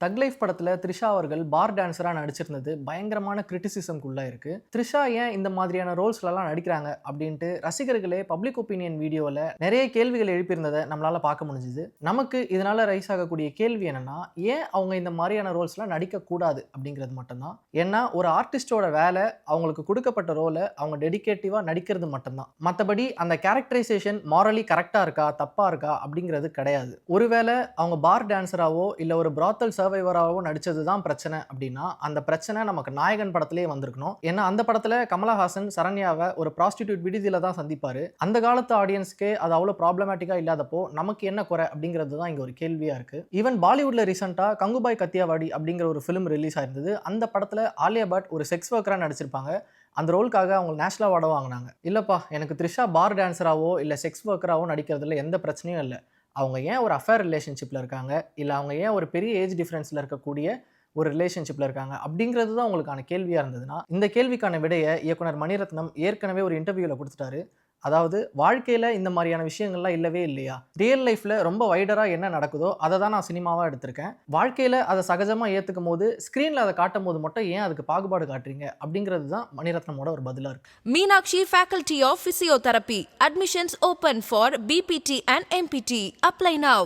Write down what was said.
தக் லைஃப் படத்துல த்ரிஷா அவர்கள் பார் டான்ஸரா நடிச்சிருந்தது பயங்கரமான கிரிட்டிசிசம்குள்ள இருக்கு. த்ரிஷா ஏன் இந்த மாதிரியான ரோல்ஸ்லாம் நடிக்கிறாங்க அப்படின்ட்டு ரசிகர்களே பப்ளிக் ஒப்பீனியன் வீடியோல நிறைய கேள்விகள் எழுப்பியிருந்ததை நம்மளால பார்க்க முடிஞ்சுது. நமக்கு இதனால ரைஸ் ஆகக்கூடிய கேள்வி என்னன்னா, ஏன் அவங்க இந்த மாதிரியான ரோல்ஸ்லாம் நடிக்க கூடாது அப்படிங்கிறது மட்டும்தான். ஏன்னா ஒரு ஆர்டிஸ்டோட வேலை அவங்களுக்கு கொடுக்கப்பட்ட ரோலை அவங்க டெடிகேட்டிவா நடிக்கிறது மட்டும்தான். மற்றபடி அந்த கேரக்டரைசேஷன் மாரலி கரெக்டா இருக்கா தப்பா இருக்கா அப்படிங்கிறது கிடையாது. ஒருவேளை அவங்க பார் டான்ஸராவோ இல்ல ஒரு பிராத்தல் சர்வைவராகவும் நடிச்சது தான் பிரச்சனை அப்படின்னா அந்த பிரச்சனை நமக்கு நாயகன் படத்திலேயே வந்திருக்கணும். ஏன்னா அந்த படத்துல கமலஹாசன் சரண்யாவை ஒரு ப்ராஸ்டிடியூட் விடுதியில தான் சந்திப்பாரு. அந்த காலத்து ஆடியன்ஸ்க்கே அது அவ்வளோ ப்ராப்ளமேட்டிக்கா இல்லாதப்போ நமக்கு என்ன குறை அப்படிங்கிறது தான் இங்க ஒரு கேள்வியா இருக்கு. ஈவன் பாலிவுட்ல ரீசெண்டா கங்குபாய் கத்தியாவாடி அப்படிங்கிற ஒரு ஃபிலிம் ரிலீஸ் ஆயிருந்தது. அந்த படத்துல ஆலியா பட் ஒரு செக்ஸ் ஒர்க்கரா நடிச்சிருப்பாங்க. அந்த ரோலுக்காக அவங்க நேஷனல் அவார்டும் வாங்கினாங்க. இல்லப்பா, எனக்கு த்ரிஷா பார் டான்ஸராவோ இல்ல செக்ஸ் ஒர்க்கராவோ நடிக்கிறதுல எந்த பிரச்சனையும் இல்லை. அவங்க ஏன் ஒரு அஃபேர் ரிலேஷன்ஷிப்பில் இருக்காங்க, இல்லை அவங்க ஏன் ஒரு பெரிய ஏஜ் டிஃப்ரென்ஸில் இருக்கக்கூடிய ஒரு ரிலேஷன்ஷிப்பில் இருக்காங்க அப்படிங்கிறது தான் உங்களுக்கான கேள்வியாக இருந்ததுன்னா, இந்த கேள்விக்கான விடையை இயக்குனர் மணிரத்னம் ஏற்கனவே ஒரு இன்டர்வியூவில் கொடுத்துட்டாரு. அதாவது வாழ்க்கையில் இந்த மாதிரியான விஷயங்கள்லாம் இல்லவே இல்லையா, ரியல் லைஃப்பில் ரொம்ப வைடராக என்ன நடக்குதோ அதை தான் நான் சினிமாவாக எடுத்திருக்கேன். வாழ்க்கையில் அதை சகஜமாக ஏற்றுக்கும் போது ஸ்க்ரீனில் அதை காட்டும் போது மட்டும் ஏன் அதுக்கு பாகுபாடு காட்டுறீங்க அப்படிங்கிறது தான் மணிரத்னமோட ஒரு பதிலாக இருக்கு. Meenakshi Faculty of Physiotherapy. Admissions open for BPT and MPT. Apply now.